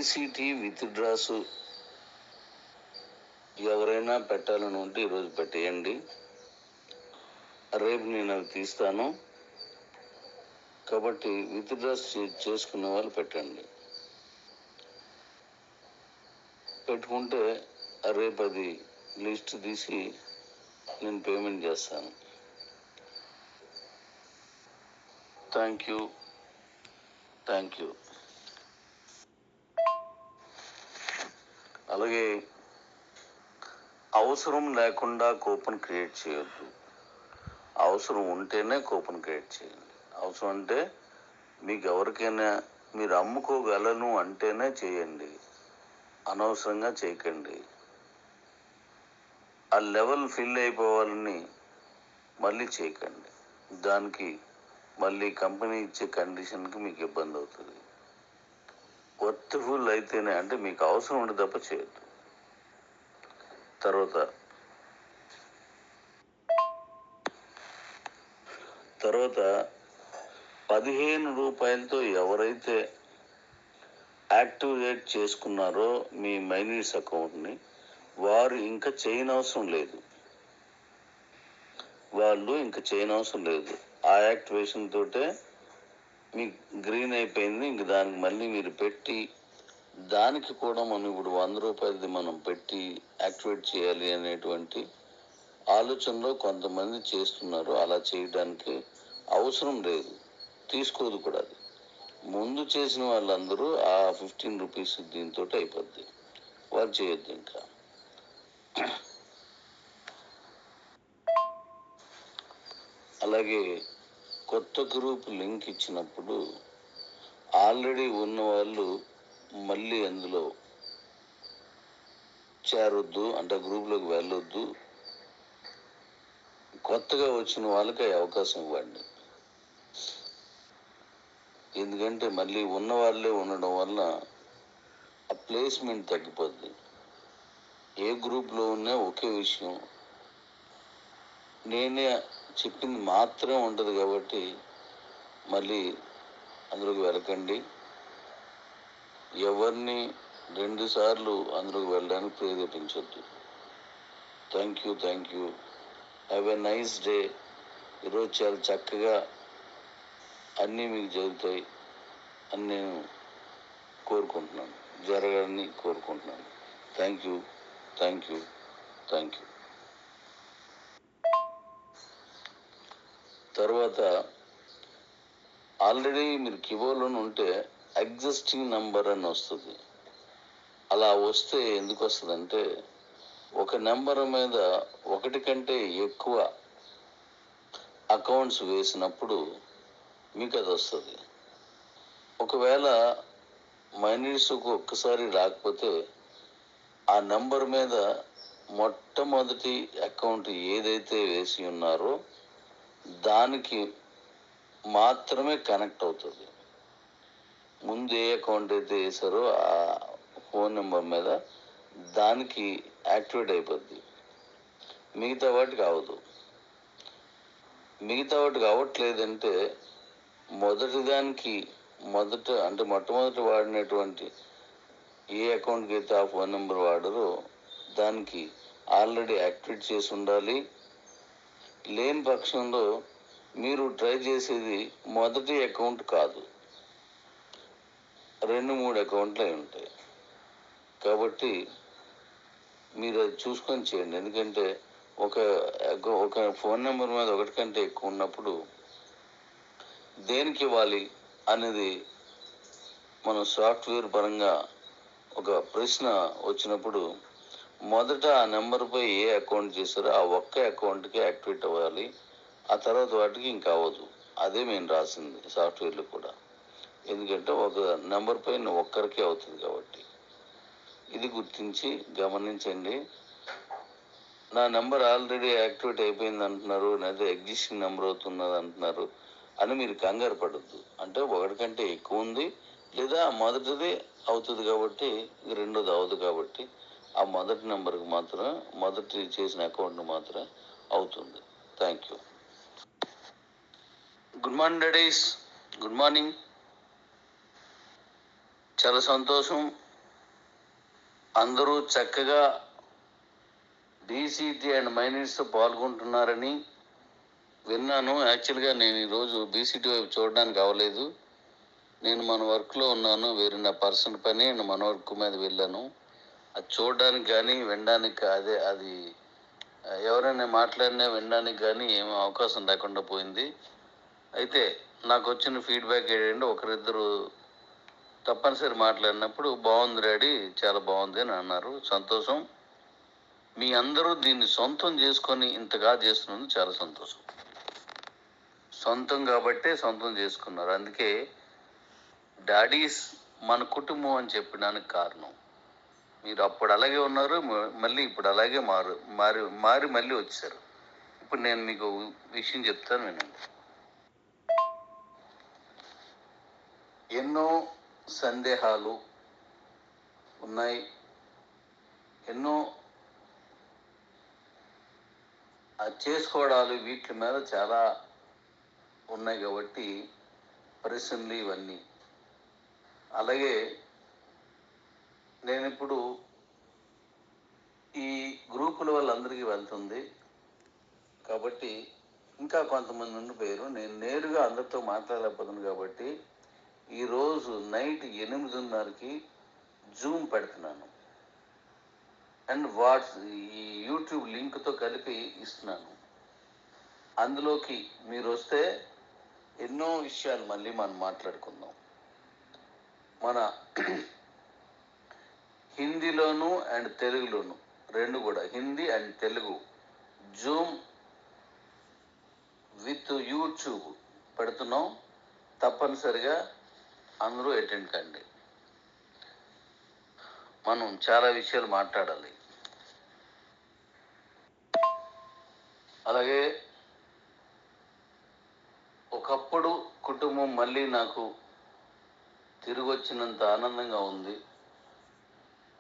ECT withdraws ఎవరైనా పెట్టాలని ఉంటే ఈరోజు పెట్టేయండి. రేపు నేను అవి తీస్తాను కాబట్టి విత్డ్రాస్ చేసుకునే వాళ్ళు పెట్టండి. పెట్టుకుంటే రేపు అది లిస్ట్ తీసి నేను పేమెంట్ చేస్తాను. Thank you. అలాగే అవసరం లేకుండా కూపన్ క్రియేట్ చేయొద్దు. అవసరం ఉంటేనే కూపన్ క్రియేట్ చేయండి. అవసరం అంటే మీకు ఎవరికైనా మీరు అమ్ముకోగలను అంటేనే చేయండి, అనవసరంగా చేయకండి. ఆ లెవెల్ ఫిల్ అయిపోవాలని మళ్ళీ చేయకండి. దానికి మళ్ళీ కంపెనీ ఇచ్చే కండిషన్కి మీకు ఇబ్బంది అవుతుంది. వర్త్ఫుల్ అయితేనే, అంటే మీకు అవసరం ఉంటే తప్ప చేయొద్దు. తర్వాత 15 రూపాయలతో ఎవరైతే యాక్టివేట్ చేసుకున్నారో మీ మైనీడ్స్ అకౌంట్ని, వారు ఇంకా చేయనవసరం లేదు. ఆ యాక్టివేషన్ తోటే మీకు గ్రీన్ అయిపోయింది. ఇంక దానికి మళ్ళీ మీరు పెట్టి, దానికి కూడా మనం ఇప్పుడు 100 రూపాయలది మనం పెట్టి యాక్టివేట్ చేయాలి అనేటువంటి ఆలోచనలో కొంతమంది చేస్తున్నారు. అలా చేయడానికి అవసరం లేదు, తీసుకోదు కూడా. అది ముందు చేసిన వాళ్ళందరూ ఆ 15 రూపీస్ దీంతో అయిపోద్ది. వాళ్ళు చేయొద్దు. ఇంకా అలాగే కొత్త గ్రూప్ లింక్ ఇచ్చినప్పుడు ఆల్రెడీ ఉన్న వాళ్ళు మళ్ళీ అందులో చేరొద్దు, అంటే గ్రూప్లోకి వెళ్ళొద్దు. కొత్తగా వచ్చిన వాళ్ళకి అవకాశం ఇవ్వండి. ఎందుకంటే మళ్ళీ ఉన్న వాళ్ళే ఉండడం వల్ల ఆ ప్లేస్మెంట్ తగ్గిపోద్ది. ఏ గ్రూప్లో ఉన్నా ఒకే విషయం, నేనే చెప్పింది మాత్రమే ఉంటుంది కాబట్టి మళ్ళీ అందులోకి వెళ్ళకండి. ఎవరిని 2 సార్లు అందులోకి వెళ్ళడానికి ప్రేరేపించొద్దు. Thank you. Have a nice day. ఈరోజు చాలా చక్కగా అన్నీ మీకు జరుగుతాయి అని నేను కోరుకుంటున్నాను, జరగాలని కోరుకుంటున్నాను. Thank you. తర్వాత ఆల్రెడీ మీరు కివోలోనే ఉంటే ఎగ్జిస్టింగ్ నంబర్ అని వస్తుంది. అలా వస్తే ఎందుకు వస్తుందంటే, ఒక నెంబర్ మీద ఒకటి కంటే ఎక్కువ అకౌంట్స్ వేసినప్పుడు మీకు అది వస్తుంది. ఒకవేళ మైనీడ్స్కు ఒక్కసారి రాకపోతే ఆ నెంబర్ మీద మొట్టమొదటి అకౌంట్ ఏదైతే వేసి ఉన్నారో దానికి మాత్రమే కనెక్ట్ అవుతుంది. ముందు ఏ అకౌంట్ అయితే వేసారో ఆ ఫోన్ నెంబర్ మీద దానికి యాక్టివేట్ అయిపోద్ది. మిగతా వాటికి అవ్వదు. మిగతా వాటికి అవ్వట్లేదంటే మొట్టమొదటి వాడినటువంటి ఏ అకౌంట్కి అయితే ఆ ఫోన్ నెంబర్ వాడరో దానికి ఆల్రెడీ యాక్టివేట్ చేసి ఉండాలి. లేని పక్షంలో మీరు ట్రై చేసేది మొదటి అకౌంట్ కాదు, 2-3 అకౌంట్లు అయి ఉంటాయి. కాబట్టి మీరు అది చూసుకొని చేయండి. ఎందుకంటే ఒక ఫోన్ నెంబర్ మీద ఒకటి కంటే ఎక్కువ ఉన్నప్పుడు దేనికి ఇవ్వాలి అనేది మన సాఫ్ట్వేర్ పరంగా ఒక ప్రశ్న వచ్చినప్పుడు మొదట ఆ నెంబర్పై ఏ అకౌంట్ చేశారో ఆ ఒక్క అకౌంట్కి యాక్టివేట్ అవ్వాలి. ఆ తర్వాత వాటికి ఇంకా అవ్వదు. అదే మేము రాసింది సాఫ్ట్వేర్లో కూడా. ఎందుకంటే ఒక నెంబర్ పైన ఒక్కరికే అవుతుంది కాబట్టి. ఇది గుర్తించి గమనించండి. నా నెంబర్ ఆల్రెడీ యాక్టివేట్ అయిపోయింది అంటున్నారు, లేదా ఎగ్జిస్టింగ్ నెంబర్ అవుతున్నది అంటున్నారు అని మీరు కంగారు పడద్దు. అంటే ఒకటి కంటే ఎక్కువ ఉంది, లేదా మొదటిది అవుతుంది కాబట్టి రెండోది అవ్వదు కాబట్టి ఆ మొదటి నెంబర్కి మాత్రమే, మొదటి చేసిన అకౌంట్ మాత్రమే అవుతుంది. Thank you. Good morning daddy's. Good morning. చాలా సంతోషం అందరూ చక్కగా బీసీటీ అండ్ మైనారిటీస్తో పాల్గొంటున్నారని విన్నాను. యాక్చువల్గా నేను ఈరోజు బీసీటీ వైపు చూడడానికి అవ్వలేదు. నేను మన వర్క్లో ఉన్నాను, వేరే నా పర్సనల్ పని మన వర్క్ మీద వెళ్ళాను. అది చూడడానికి కానీ వినడానికి అది ఎవరైనా మాట్లాడినా వినడానికి కానీ ఏమీ అవకాశం లేకుండా పోయింది. అయితే నాకు వచ్చిన ఫీడ్బ్యాక్ ఏంటంటే ఒకరిద్దరు తప్పనిసరి మాట్లాడినప్పుడు బాగుంది డాడీ, చాలా బాగుంది అని అన్నారు. సంతోషం. మీ అందరూ దీన్ని సొంతం చేసుకొని ఇంతగా చేస్తున్నందుకు చాలా సంతోషం. సొంతం కాబట్టే సొంతం చేసుకున్నారు. అందుకే డాడీస్ మన కుటుంబం అని చెప్పడానికి కారణం. మీరు అప్పుడు అలాగే ఉన్నారు, మళ్ళీ ఇప్పుడు అలాగే మారి మళ్ళీ వచ్చారు. ఇప్పుడు నేను మీకు విషయం చెప్తాను, వినండి. ఎన్నో సందేహాలు ఉన్నాయి, ఎన్నో చేసుకోవడాలు, వీటి మీద చాలా ఉన్నాయి కాబట్టి ప్రశ్నలు ఇవన్నీ. అలాగే నేను ఇప్పుడు ఈ గ్రూపుల వాళ్ళందరికీ వెళ్తుంది కాబట్టి ఇంకా కొంతమంది ఉండిపోయారు. నేను నేరుగా అందరితో మాట్లాడలేకపోతున్నాను కాబట్టి ఈరోజు నైట్ 8:30కి జూమ్ పెడుతున్నాను అండ్ ఈ యూట్యూబ్ లింక్తో కలిపి ఇస్తున్నాను. అందులోకి మీరు వస్తే ఎన్నో విషయాలు మళ్ళీ మనం మాట్లాడుకుందాం. మన హిందీలోను అండ్ తెలుగులోను రెండు కూడా, Hindi and Telugu Zoom with YouTube పెడుతున్నాం. తప్పనిసరిగా అందరూ అటెండ్ కండి. మనం చాలా విషయాలు మాట్లాడాలి. అలాగే ఒకప్పుడు కుటుంబం మళ్ళీ నాకు తిరిగి వచ్చినంత ఆనందంగా ఉంది.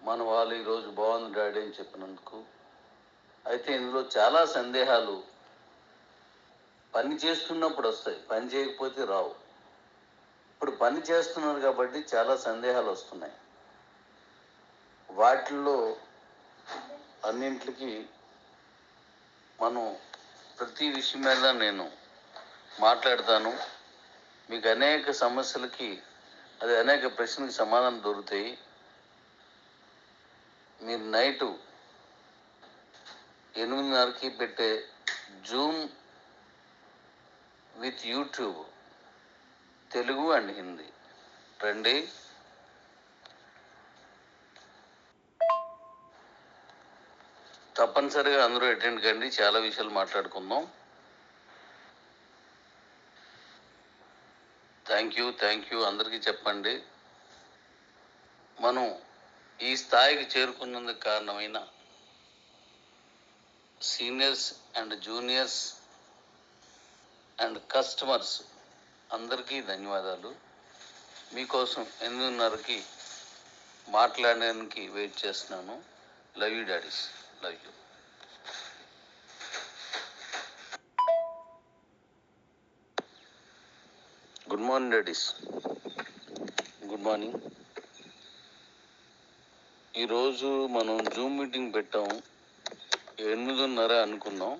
మన వాళ్ళు ఈరోజు బాగుంది డాడీ అని చెప్పినందుకు. అయితే ఇందులో చాలా సందేహాలు పని చేస్తున్నప్పుడు వస్తాయి, పని చేయకపోతే రావు. ఇప్పుడు పని చేస్తున్నారు కాబట్టి చాలా సందేహాలు వస్తున్నాయి. వాటిల్లో అన్నింటికి మనం ప్రతి విషయం మీద నేను మాట్లాడతాను. మీకు అనేక సమస్యలకి అనేక ప్రశ్నలకు సమాధానం దొరుకుతాయి. మీరు నైటు 8:30కి పెట్టే Zoom with YouTube Telugu and Hindi రండి. తప్పనిసరిగా అందరూ అటెండ్ కండి. చాలా విషయాలు మాట్లాడుకుందాం. థ్యాంక్ యూ అందరికీ చెప్పండి. మనం ఈ స్థాయికి చేరుకున్నందుకు కారణమైన seniors and juniors and customers అందరికీ ధన్యవాదాలు. మీకోసం 8:30కి మాట్లాడడానికి వెయిట్ చేస్తున్నాను. Love you daddy's, love you. Good morning daddy's, good morning. ఈరోజు మనం జూమ్ మీటింగ్ పెట్టాం. 8:30 అనుకున్నాం,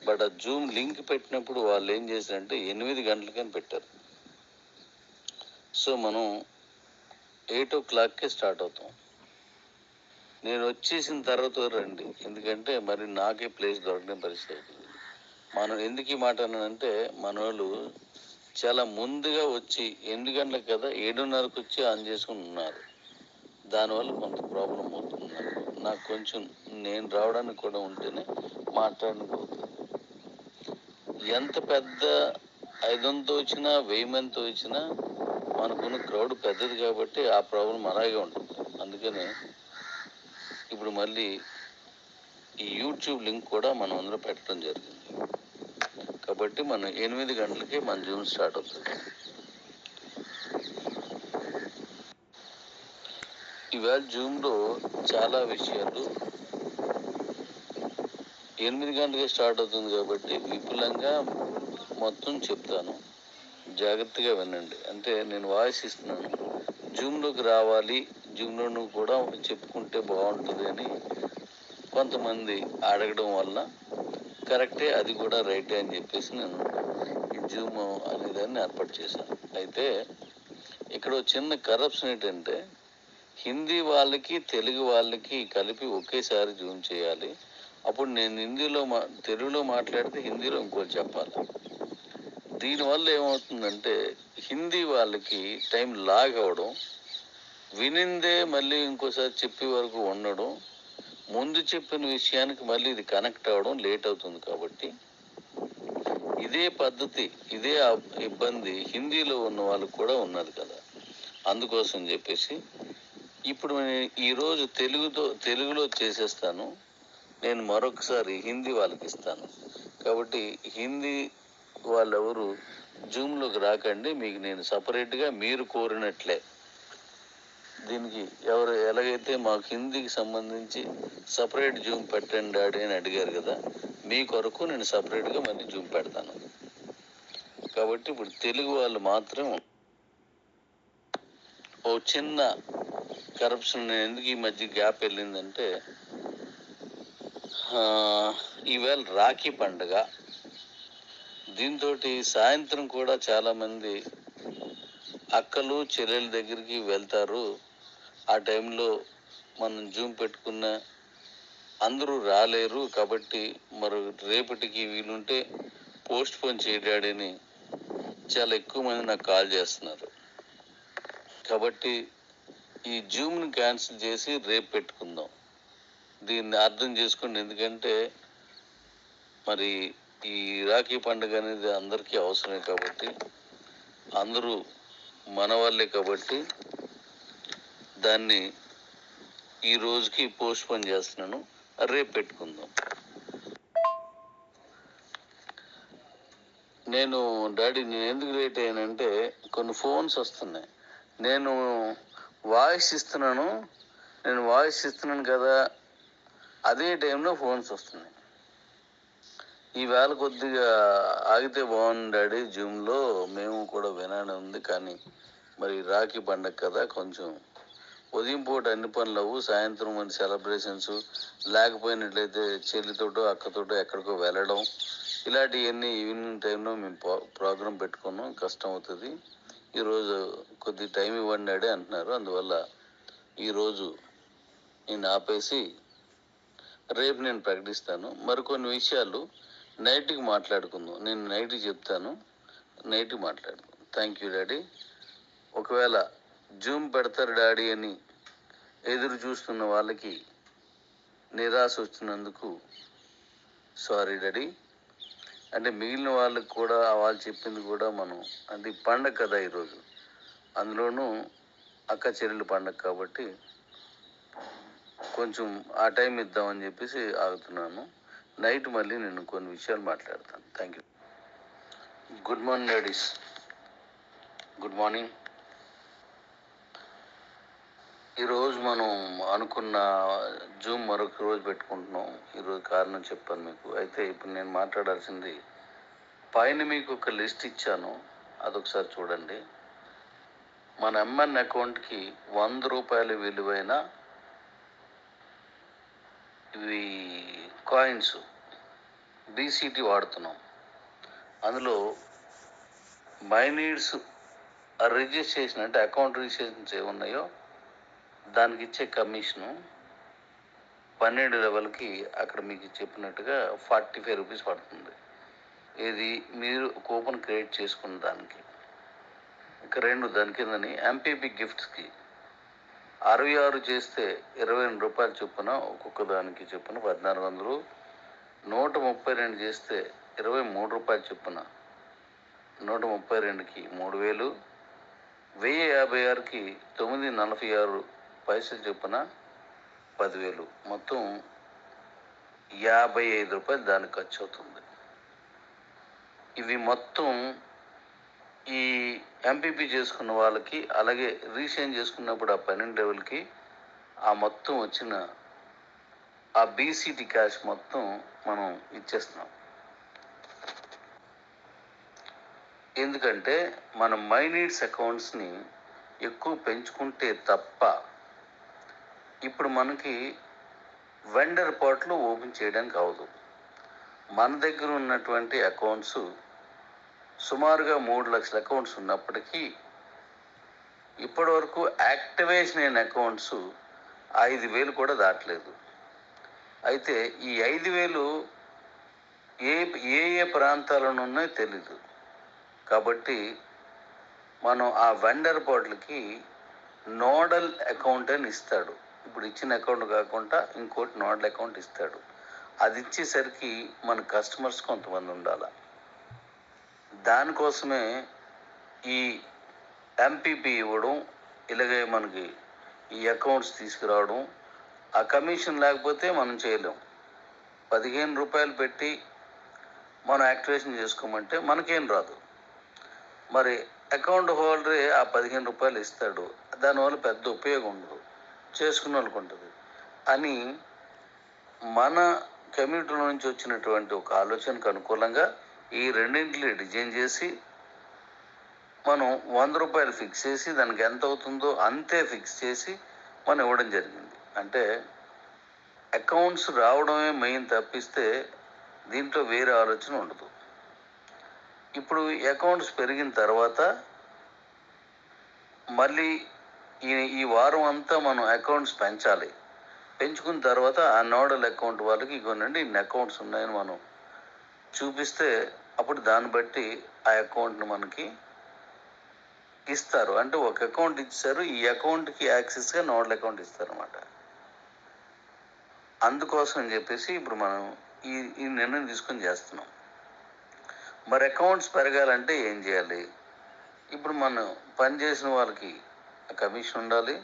బట్ ఆ జూమ్ లింక్ పెట్టినప్పుడు వాళ్ళు ఏం చేశారంటే 8 గంటలకని పెట్టారు. సో మనం 8 o'clockకే స్టార్ట్ అవుతాం. నేను వచ్చేసిన తర్వాత రండి, ఎందుకంటే మరి నాకే ప్లేస్ దొరకని పరిస్థితి అవుతుంది. మనం ఎందుకు ఈ మాట అన్నానంటే మన వాళ్ళు చాలా ముందుగా వచ్చి 8 గంటలకు కదా 7:30కి వచ్చి ఆన్ చేసుకుని ఉన్నారు. దానివల్ల కొంత ప్రాబ్లం అవుతుంది. నాకు కొంచెం నేను రావడానికి కూడా ఉంటేనే మాట్లాడడానికి అవుతుంది. ఎంత పెద్ద 500 వచ్చినా 1000 మందితో వచ్చినా మనకున్న క్రౌడ్ పెద్దది కాబట్టి ఆ ప్రాబ్లం అలాగే ఉంటుంది. అందుకనే ఇప్పుడు మళ్ళీ ఈ యూట్యూబ్ లింక్ కూడా మనం అందరూ పెట్టడం జరిగింది. కాబట్టి మనం 8 గంటలకే మన జూమ్ స్టార్ట్ అవుతుంది. ఇవాళ జూమ్లో చాలా విషయాలు 8 గంటలకే స్టార్ట్ అవుతుంది కాబట్టి విపులంగా మొత్తం చెప్తాను. జాగ్రత్తగా వినండి. అంటే నేను వాయిస్ ఇస్తున్నాను, జూమ్లోకి రావాలి, జూమ్లోనూ కూడా చెప్పుకుంటే బాగుంటుంది అని కొంతమంది అడగడం వల్ల కరెక్టే, అది కూడా రైటే అని చెప్పేసి నేను ఈ జూమ్ అనే దాన్ని ఏర్పాటు చేశాను. అయితే ఇక్కడ చిన్న కరప్షన్ ఏంటంటే హిందీ వాళ్ళకి తెలుగు వాళ్ళకి కలిపి ఒకేసారి జూమ్ చేయాలి. అప్పుడు నేను తెలుగులో మాట్లాడితే హిందీలో ఇంకోటి చెప్పాలి. దీనివల్ల ఏమవుతుందంటే హిందీ వాళ్ళకి టైం లాగ్ అవ్వడం, వినిందే మళ్ళీ ఇంకోసారి చెప్పే వరకు ఉండడం, ముందు చెప్పిన విషయానికి మళ్ళీ ఇది కనెక్ట్ అవ్వడం లేట్ అవుతుంది. కాబట్టి ఇదే పద్ధతి, ఇదే ఇబ్బంది హిందీలో ఉన్న వాళ్ళకు కూడా ఉన్నది కదా. అందుకోసం చెప్పేసి ఇప్పుడు ఈరోజు తెలుగులో చేసేస్తాను, నేను మరొకసారి హిందీ వాళ్ళకి ఇస్తాను. కాబట్టి హిందీ వాళ్ళెవరు జూమ్లోకి రాకండి, మీకు నేను సపరేట్గా మీరు కోరినట్లే దీనికి ఎలాగైతే మాకు హిందీకి సంబంధించి సపరేట్ జూమ్ పెట్టండి డాడీ అని అడిగారు కదా, మీ కొరకు నేను సపరేట్గా మళ్ళీ జూమ్ పెడతాను. కాబట్టి ఇప్పుడు తెలుగు వాళ్ళు మాత్రం ఓ చిన్న కరప్షన్ ఎందుకు ఈ మధ్య గ్యాప్ వెళ్ళిందంటే ఈవేళ రాఖీ పండుగ, దీంతో సాయంత్రం కూడా చాలా మంది అక్కలు చెల్లెల దగ్గరికి వెళ్తారు. ఆ టైంలో మనం జూమ్ పెట్టుకున్న అందరూ రాలేరు. కాబట్టి మరి రేపటికి వీలుంటే పోస్ట్ పోన్ చేయడాడని చాలా ఎక్కువ మంది నాకు కాల్ చేస్తున్నారు. కాబట్టి ఈ జూమ్ని క్యాన్సిల్ చేసి రేపు పెట్టుకుందాం. దీన్ని అర్థం చేసుకోండి. ఎందుకంటే మరి ఈ రాఖీ పండుగ అనేది అందరికీ అవసరమే. కాబట్టి అందరూ మన వాళ్ళే. కాబట్టి దాన్ని ఈ రోజుకి పోస్ట్ పోన్ చేస్తున్నాను, రేపు పెట్టుకుందాం. నేను ఎందుకు లేట్ అయ్యానంటే కొన్ని ఫోన్స్ వస్తున్నాయి. నేను వాయిస్ ఇస్తున్నాను కదా, అదే టైంలో ఫోన్స్ వస్తున్నాయి. ఈవేళ కొద్దిగా ఆగితే బాగుంది డాడీ, జూమ్లో మేము కూడా వినాలని ఉంది. కానీ మరి రాఖీ పండగ కదా, కొంచెం ఉదయం పూట అన్ని పనులు అవ్వు, సాయంత్రం మన సెలబ్రేషన్స్, లేకపోయినట్లయితే చెల్లితోటో అక్కతోటో ఎక్కడికో వెళ్ళడం, ఇలాంటివన్నీ ఈవినింగ్ టైంలో మేము ప్రోగ్రాం పెట్టుకున్నాం, కష్టం అవుతుంది. ఈరోజు కొద్ది టైం ఇవ్వండి డాడీ అంటున్నారు. అందువల్ల ఈరోజు నేను ఆపేసి రేపు నేను ప్రకటిస్తాను. మరికొన్ని విషయాలు నైట్కి మాట్లాడుకుందాం. నేను నైట్కి చెప్తాను, నైట్కి మాట్లాడుకుందాం. Thank you daddy. ఒకవేళ జూమ్ పెడతారు డాడీ అని ఎదురు చూస్తున్న వాళ్ళకి నిరాశ వచ్చినందుకు సారీ డాడీ. అంటే మిగిలిన వాళ్ళకి కూడా వాళ్ళు చెప్పింది కూడా మనం, అంటే పండగ కదా ఈరోజు, అందులోనూ అక్క చెల్లెలు పండగ కాబట్టి కొంచెం ఆ టైం ఇద్దామని చెప్పేసి ఆగుతున్నాను. నైట్ మళ్ళీ నేను కొన్ని విషయాలు మాట్లాడతాను. Thank you. Good morning ladies, good morning. ఈరోజు మనం అనుకున్న జూమ్ మరొక రోజు పెట్టుకుంటున్నాం. ఈరోజు కారణం చెప్పాను మీకు. అయితే ఇప్పుడు నేను మాట్లాడాల్సింది, పైన మీకు ఒక లిస్ట్ ఇచ్చాను, అదొకసారి చూడండి. మన ఎంఎన్ అకౌంట్కి 100 రూపాయల విలువైన ఇవి కాయిన్స్ బీసీటీ వాడుతున్నాం. అందులో మై నీడ్స్ రిజిస్ట్రేషన్, అంటే అకౌంట్ రిజిస్ట్రేషన్స్ ఏమున్నాయో దానికి ఇచ్చే కమిషను 12 లెవెల్కి అక్కడ మీకు చెప్పినట్టుగా 45 రూపీస్ పడుతుంది. ఇది మీరు కూపన్ క్రియేట్ చేసుకున్న దానికి. ఇక దాని కిందని ఎంపీపీ గిఫ్ట్స్కి 66 చేస్తే 22 రూపాయలు చొప్పున, ఒక్కొక్క దానికి చొప్పున 1400. 132 చేస్తే 23 రూపాయలు చొప్పున, 132కి 3000. 1056కి 9.46 పైసలు చొప్పున 10,000. మొత్తం 55 రూపాయలు దానికి ఖర్చు అవుతుంది. ఇవి మొత్తం ఈ ఎంపీపీ చేసుకున్న వాళ్ళకి, అలాగే రీసైన్ చేసుకున్నప్పుడు ఆ 12 లెవెల్కి ఆ మొత్తం వచ్చిన ఆ బీసీటీ క్యాష్ మొత్తం మనం ఇచ్చేస్తున్నాం. ఎందుకంటే మనం మై నీడ్స్ అకౌంట్స్ని ఎక్కువ పెంచుకుంటే తప్ప ఇప్పుడు మనకి వెండర్ పోర్టల్ ఓపెన్ చేయడానికి అవ్వదు. మన దగ్గర ఉన్నటువంటి అకౌంట్స్ సుమారుగా 3 లక్షల అకౌంట్స్ ఉన్నప్పటికీ ఇప్పటి వరకు యాక్టివేషన్ అయిన అకౌంట్స్ 5,000 కూడా దాటలేదు. అయితే ఈ 5,000 ఏ ఏ ప్రాంతాలను ఉన్నాయో తెలీదు. కాబట్టి మనం ఆ వెండర్ పోర్టల్కి నోడల్ అకౌంట్ అని ఇస్తాడు. ఇప్పుడు ఇచ్చిన అకౌంట్ కాకుండా ఇంకోటి నోడల్ అకౌంట్ ఇస్తాడు. అది ఇచ్చేసరికి మన కస్టమర్స్ కొంతమంది ఉండాలి. దానికోసమే ఈ ఎంపీపీ ఇవ్వడం, ఇలాగే మనకి ఈ అకౌంట్స్ తీసుకురావడం. ఆ కమిషన్ లేకపోతే మనం చేయలేం. 15 రూపాయలు పెట్టి మనం యాక్టివేషన్ చేసుకోమంటే మనకేం రాదు. మరి అకౌంట్ హోల్డరే ఆ 15 రూపాయలు ఇస్తాడు. దానివల్ల పెద్ద ఉపయోగం ఉండదు, చేసుకున్న వాళ్ళకి ఉంటుంది అని మన కమ్యూనిటీలో నుంచి వచ్చినటువంటి ఒక ఆలోచనకు అనుకూలంగా ఈ రెండింటిని డిజైన్ చేసి మనం 100 రూపాయలు ఫిక్స్ చేసి దానికి ఎంత అవుతుందో అంతే ఫిక్స్ చేసి మనం ఇవ్వడం జరిగింది. అంటే అకౌంట్స్ రావడమే మెయిన్ తప్పిస్తే దీంట్లో వేరే ఆలోచన ఉండదు. ఇప్పుడు అకౌంట్స్ పెరిగిన తర్వాత మళ్ళీ ఈ వారం అంతా మనం అకౌంట్స్ పెంచాలి. పెంచుకున్న తర్వాత ఆ నోడల్ అకౌంట్ వాళ్ళకి ఇగోనండి ఇన్ని అకౌంట్స్ ఉన్నాయని మనం చూపిస్తే అప్పుడు దాన్ని బట్టి ఆ అకౌంట్ని మనకి ఇస్తారు. అంటే ఒక అకౌంట్ ఇచ్చారు, ఈ అకౌంట్కి యాక్సెస్గా నోడల్ అకౌంట్ ఇస్తారు అన్నమాట. అందుకోసం అని చెప్పేసి ఇప్పుడు మనం ఈ నిర్ణయం తీసుకొని చేస్తున్నాం. మరి అకౌంట్స్ పెరగాలంటే ఏం చేయాలి? ఇప్పుడు మనం పనిచేసిన వాళ్ళకి కమిషన్ ఉండాలి,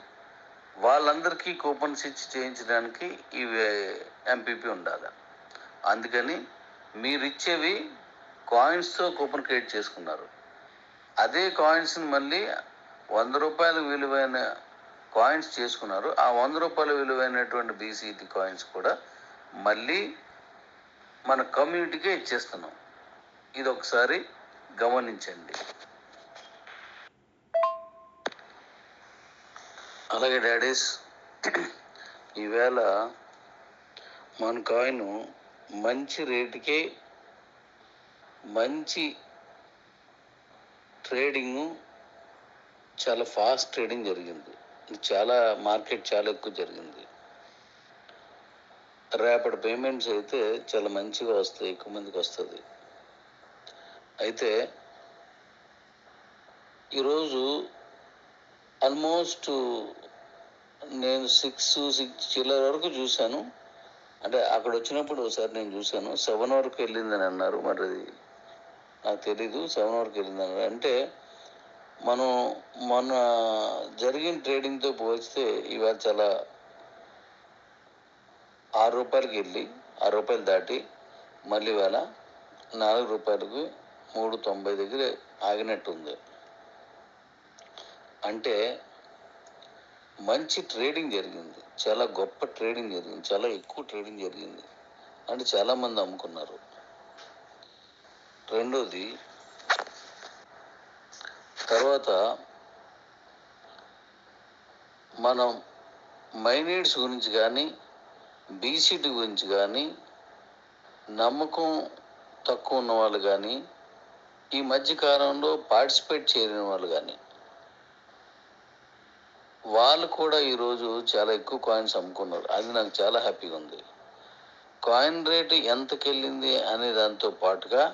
వాళ్ళందరికీ కూపన్స్ ఇచ్చి చేయించడానికి ఈ ఎంపీపీ ఉండాలి. అందుకని మీరు ఇచ్చేవి కాయిన్స్తో కూపన్ క్రియేట్ చేసుకున్నారు. అదే కాయిన్స్ని మళ్ళీ 100 రూపాయల విలువైన కాయిన్స్ చేసుకున్నారు. ఆ 100 రూపాయల విలువైనటువంటి బీసీటీ కాయిన్స్ కూడా మళ్ళీ మన కమ్యూనిటీకే ఇచ్చేస్తున్నాం. ఇది ఒకసారి గమనించండి. అలాగే డాడీస్, ఈవేళ మన కాయిన్ మంచి రేటుకే మంచి ట్రేడింగ్, చాలా ఫాస్ట్ ట్రేడింగ్ జరిగింది. చాలా మార్కెట్ చాలా ఎక్కువ జరిగింది. రేపటి పేమెంట్స్ అయితే చాలా మంచిగా వస్తాయి, ఎక్కువ మందికి వస్తుంది. అయితే ఈరోజు ఆల్మోస్ట్ నేను 6 చిల్లర వరకు చూశాను. అంటే అక్కడ వచ్చినప్పుడు ఒకసారి నేను చూశాను 7 వరకు వెళ్ళిందని అన్నారు. మరి అది నాకు తెలీదు. 7 వరకు వెళ్ళిందని అంటే మనం మొన్న జరిగిన ట్రేడింగ్తో పోల్చితే ఇవాళ చాలా 6 రూపాయలకి వెళ్ళి 6 రూపాయలు దాటి మళ్ళీ ఇవాళ 4 రూపాయలకు 3.90 దగ్గర ఆగినట్టుంది. అంటే మంచి ట్రేడింగ్ జరిగింది, చాలా గొప్ప ట్రేడింగ్ జరిగింది, చాలా ఎక్కువ ట్రేడింగ్ జరిగింది. అంటే చాలామంది అమ్ముకున్నారు. రెండోది, తర్వాత మనం మైనీడ్స్ గురించి కానీ బీసీటీ గురించి కానీ నమ్మకం తక్కువ ఉన్న వాళ్ళు కానీ ఈ మధ్యకాలంలో పార్టిసిపేట్ చేయని వాళ్ళు కానీ వాళ్ళు కూడా ఈరోజు చాలా ఎక్కువ కాయిన్స్ అమ్ముకున్నారు. అది నాకు చాలా హ్యాపీగా ఉంది. కాయిన్ రేటు ఎంతకి వెళ్ళింది అనే దాంతో పాటుగా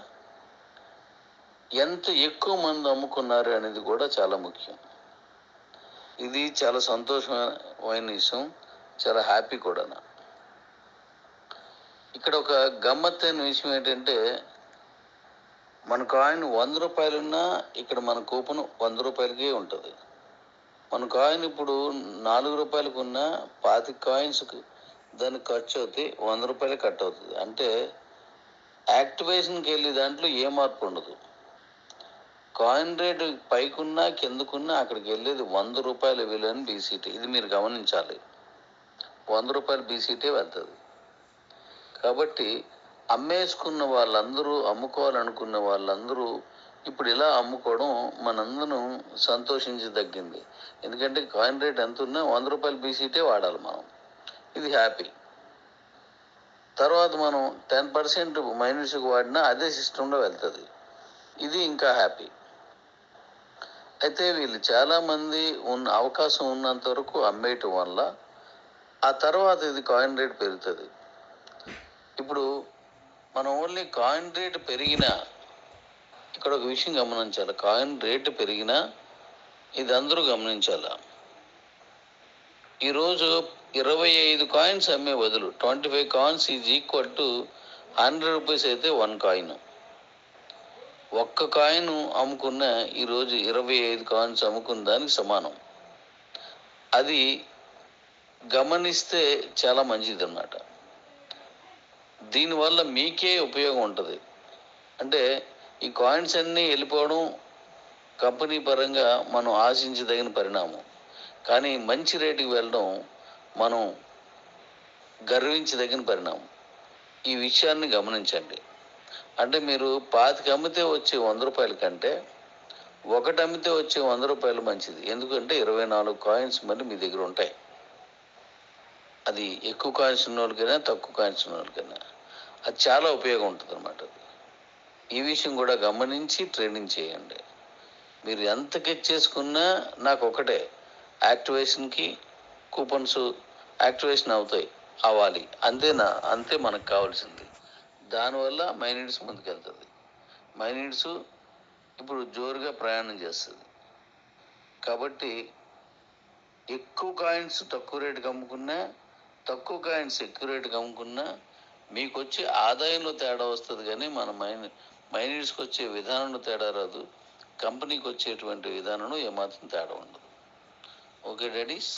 ఎంత ఎక్కువ మంది అమ్ముకున్నారు అనేది కూడా చాలా ముఖ్యం. ఇది చాలా సంతోషమైన విషయం, చాలా హ్యాపీ కూడా. ఇక్కడ ఒక గమ్మత్తైన విషయం ఏంటంటే మన కాయిన్ 100 రూపాయలున్నా ఇక్కడ మన కూపన్ 100 రూపాయలకే ఉంటుంది. మన కాయిన్ ఇప్పుడు 4 రూపాయలకు ఉన్న 25 కాయిన్స్కి దానికి ఖర్చు అవుతాయి, 100 రూపాయలే కట్ అవుతుంది. అంటే యాక్టివేషన్కి వెళ్ళే దాంట్లో ఏ మార్పు ఉండదు. కాయిన్ రేటు పైకున్నా కిందకున్నా అక్కడికి వెళ్ళేది 100 రూపాయల విలువైన బీసీటీ. ఇది మీరు గమనించాలి. 100 రూపాయల బీసీటీ వెళ్తుంది. కాబట్టి అమ్మేసుకున్న వాళ్ళందరూ, అమ్ముకోవాలనుకున్న వాళ్ళందరూ ఇప్పుడు ఇలా అమ్ముకోవడం మనందరం సంతోషించదగ్గింది. ఎందుకంటే కాయిన్ రేట్ ఎంత ఉన్నా 100 రూపాయల బీసీటీ వాడాలి మనం. ఇది హ్యాపీ. తర్వాత మనం 10% మైనస్కి వాడినా అదే సిస్టంలో వెళ్తుంది. ఇది ఇంకా హ్యాపీ. అయితే వీళ్ళు చాలామంది అవకాశం ఉన్నంత వరకు అమ్మేయటం వల్ల ఆ తర్వాత ఇది కాయిన్ రేట్ పెరుగుతుంది. ఇప్పుడు మనం ఓన్లీ కాయిన్ రేటు పెరిగినా, ఇక్కడ ఒక విషయం గమనించాలి, కాయిన్ రేటు పెరిగినా ఇది అందరూ గమనించాల. ఈరోజు 25 కాయిన్స్ అమ్మే బదులు 25 coins is equal to 100 rupees అయితే 1 కాయిన్. ఒక్క కాయిన్ అమ్ముకున్న ఈరోజు 25 కాయిన్స్ అమ్ముకున్న దానికి సమానం. అది గమనిస్తే చాలా మంచిది అన్నమాట. దీనివల్ల మీకే ఉపయోగం ఉంటుంది. అంటే ఈ కాయిన్స్ అన్నీ వెళ్ళిపోవడం కంపెనీ పరంగా మనం ఆశించదగిన పరిణామం. కానీ మంచి రేటుకి వెళ్ళడం మనం గర్వించదగిన పరిణామం. ఈ విషయాన్ని గమనించండి. అంటే మీరు 25 అమ్మితే వచ్చే 100 రూపాయల కంటే ఒకటి అమ్మితే వచ్చే 100 రూపాయలు మంచిది. ఎందుకంటే 24 కాయిన్స్ మరి మీ దగ్గర ఉంటాయి. అది ఎక్కువ కాయిన్స్ ఉన్న వాళ్ళకైనా తక్కువ కాయిన్స్ ఉన్న వాళ్ళకైనా అది చాలా ఉపయోగం ఉంటుంది అన్నమాట. ఈ విషయం కూడా గమనించి ట్రేడింగ్ చేయండి. మీరు ఎంత చేసుకున్నా నాకు ఒకటే, యాక్టివేషన్కి కూపన్స్ యాక్టివేషన్ అవ్వాలి. అంతే మనకు కావాల్సింది. దానివల్ల మైనిట్స్ ముందుకెళ్తుంది. మైనిట్స్ ఇప్పుడు జోరుగా ప్రయాణం చేస్తుంది. కాబట్టి ఎక్కువ కాయిన్స్ తక్కువ రేటుకి అమ్ముకున్నా, తక్కువ కాయిన్స్ ఎక్కువ రేటుకి అమ్ముకున్నా మీకు వచ్చే ఆదాయంలో తేడా వస్తుంది. కానీ మన మైనిట్స్కి వచ్చే విధానంలో తేడా రాదు. కంపెనీకి వచ్చేటువంటి విధానంలో ఏమాత్రం తేడా ఉండదు. Okay daddy's.